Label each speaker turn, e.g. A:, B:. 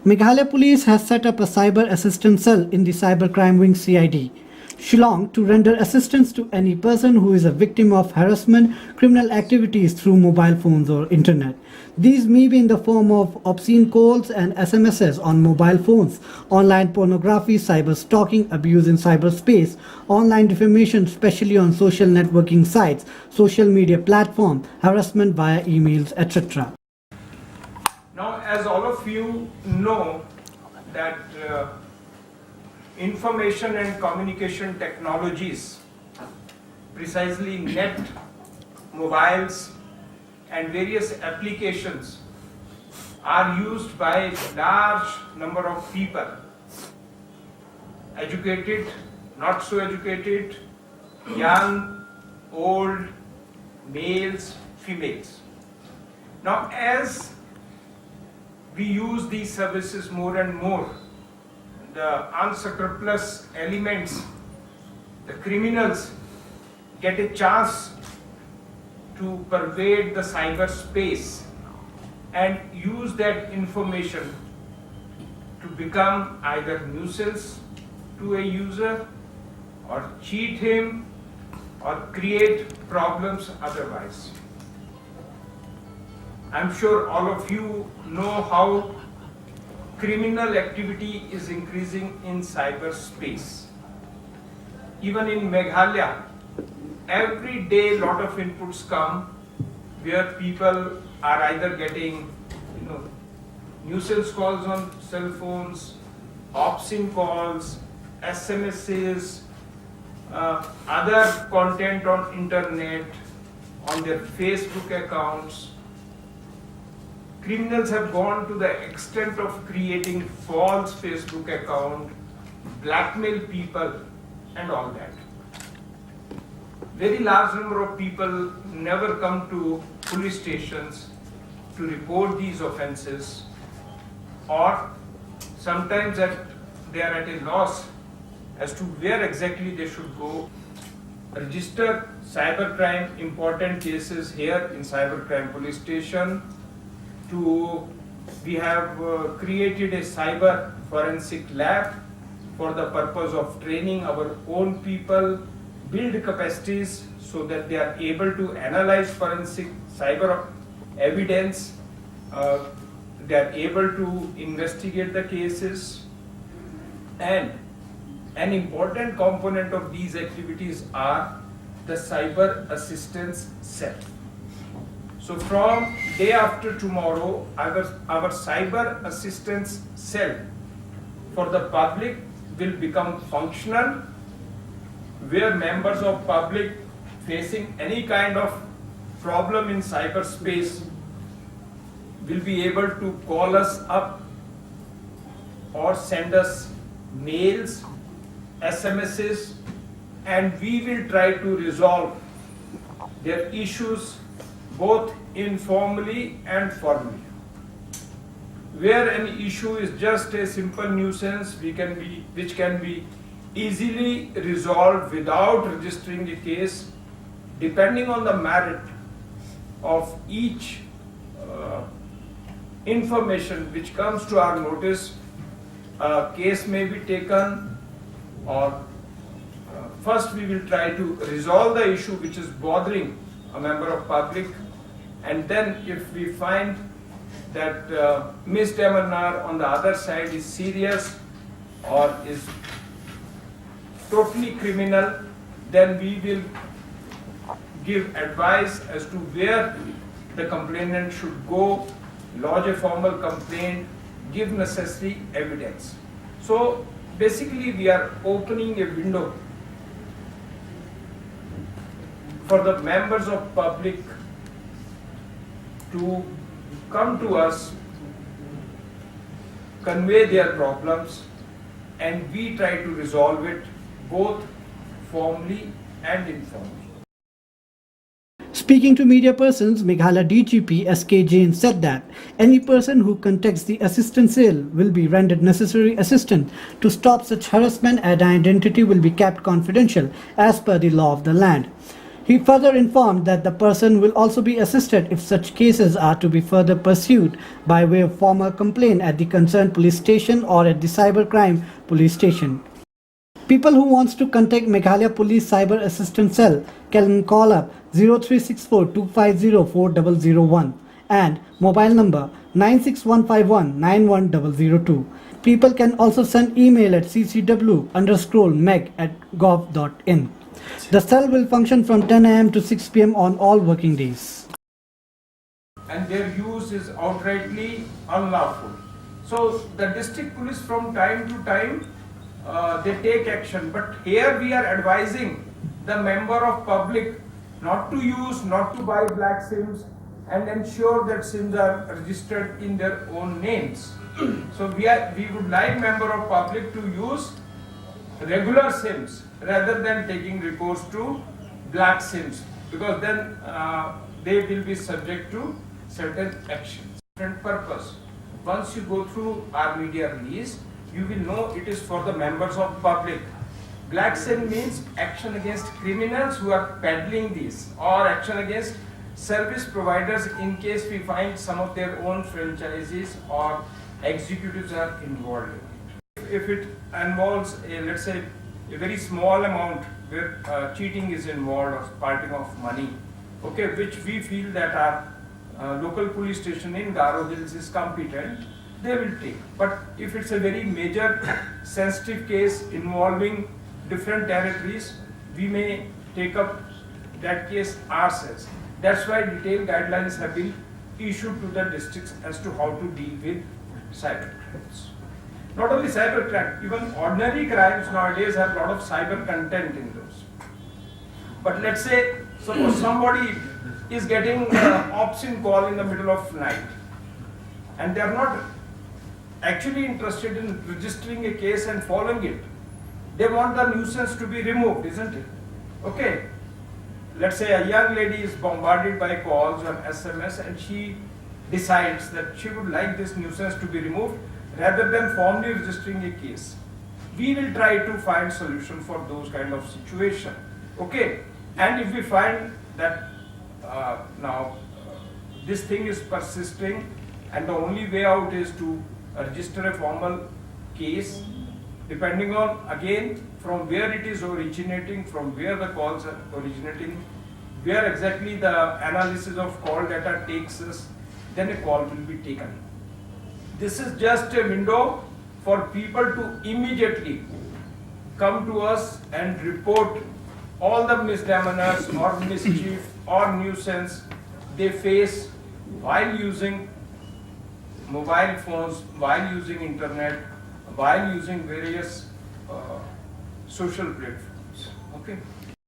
A: Meghalaya Police has set up a cyber assistance cell in the Cybercrime Wing CID, Shillong, to render assistance to any person who is a victim of harassment, criminal activities through mobile phones or internet. These may be in the form of obscene calls and SMSs on mobile phones, online pornography, cyber stalking, abuse in cyberspace, online defamation, especially on social networking sites, social media platforms, harassment via emails, etc.
B: Now, as all of you know, that information and communication technologies, precisely net, mobiles, and various applications are used by large number of people, educated, not so educated, young, old, males, females. Now, as we use these services more and more, the unscrupulous elements, the criminals, get a chance to pervade the cyberspace and use that information to become either nuisance to a user or cheat him or create problems otherwise. I'm sure all of you know how criminal activity is increasing in cyberspace. Even in Meghalaya, every day lot of inputs come where people are either getting nuisance calls on cell phones, obscene calls, SMSs, other content on internet, on their Facebook accounts. Criminals have gone to the extent of creating false Facebook account, blackmail people and all that. Very large number of people never come to police stations to report these offences, or sometimes they are at a loss as to where exactly they should go. Register cybercrime important cases here in Cybercrime Police Station. We have created a cyber forensic lab for the purpose of training our own people, build capacities so that they are able to analyze forensic cyber evidence, they are able to investigate the cases, and an important component of these activities are the cyber assistance cell. So from day after tomorrow, our cyber assistance cell for the public will become functional, where members of public facing any kind of problem in cyberspace will be able to call us up or send us mails, SMSs, and we will try to resolve their issues both informally and formally. Where an issue is just a simple nuisance which can be easily resolved without registering a case, depending on the merit of each information which comes to our notice, a case may be taken, or first we will try to resolve the issue which is bothering a member of public, and then if we find that misdemeanor on the other side is serious or is totally criminal, then we will give advice as to where the complainant should go, lodge a formal complaint, give necessary evidence. So basically we are opening a window for the members of public to come to us, convey their problems, and we try to resolve it both formally and informally.
A: Speaking to media persons, Meghalaya DGP SK Jain said that any person who contacts the assistance cell will be rendered necessary assistance to stop such harassment, and identity will be kept confidential as per the law of the land. He further informed that the person will also be assisted if such cases are to be further pursued by way of formal complaint at the concerned police station or at the cybercrime police station. People who wants to contact Meghalaya Police Cyber Assistance Cell can call up 0364 250 4001 and mobile number 96151 91002. People can also send email at ccw_meg@gov.in. The cell will function from 10 am to 6 pm on all working days.
B: And their use is outrightly unlawful. So the district police from time to time they take action, but here we are advising the member of public not to use, not to buy black SIMs and ensure that SIMs are registered in their own names. So we would like member of public to use regular SIMs rather than taking recourse to black SIMs, because then they will be subject to certain actions. Different purpose. Once you go through our media release, you will know it is for the members of public. Black SIM means action against criminals who are peddling these, or action against service providers in case we find some of their own franchises or executives are involved in it. If it involves let's say a very small amount where cheating is involved or parting of money, okay, which we feel that our local police station in Garo Hills is competent, they will take. But if it's a very major sensitive case involving different territories, we may take up that case ourselves. That's why detailed guidelines have been issued to the districts as to how to deal with cyber crimes. Not only cyber crime, even ordinary crimes nowadays have a lot of cyber content in those. But let's say, suppose somebody is getting an obscene call in the middle of night, and they are not actually interested in registering a case and following it. They want the nuisance to be removed, isn't it? Okay. Let's say a young lady is bombarded by calls or SMS and she decides that she would like this nuisance to be removed rather than formally registering a case. We will try to find solution for those kind of situation. Okay. And if we find that this thing is persisting and the only way out is to register a formal case, depending on again from where it is originating, from where the calls are originating, where exactly the analysis of call data takes us, then a call will be taken. This is just a window for people to immediately come to us and report all the misdemeanors or mischief or nuisance they face while using mobile phones, while using internet, while using various social platforms. Okay.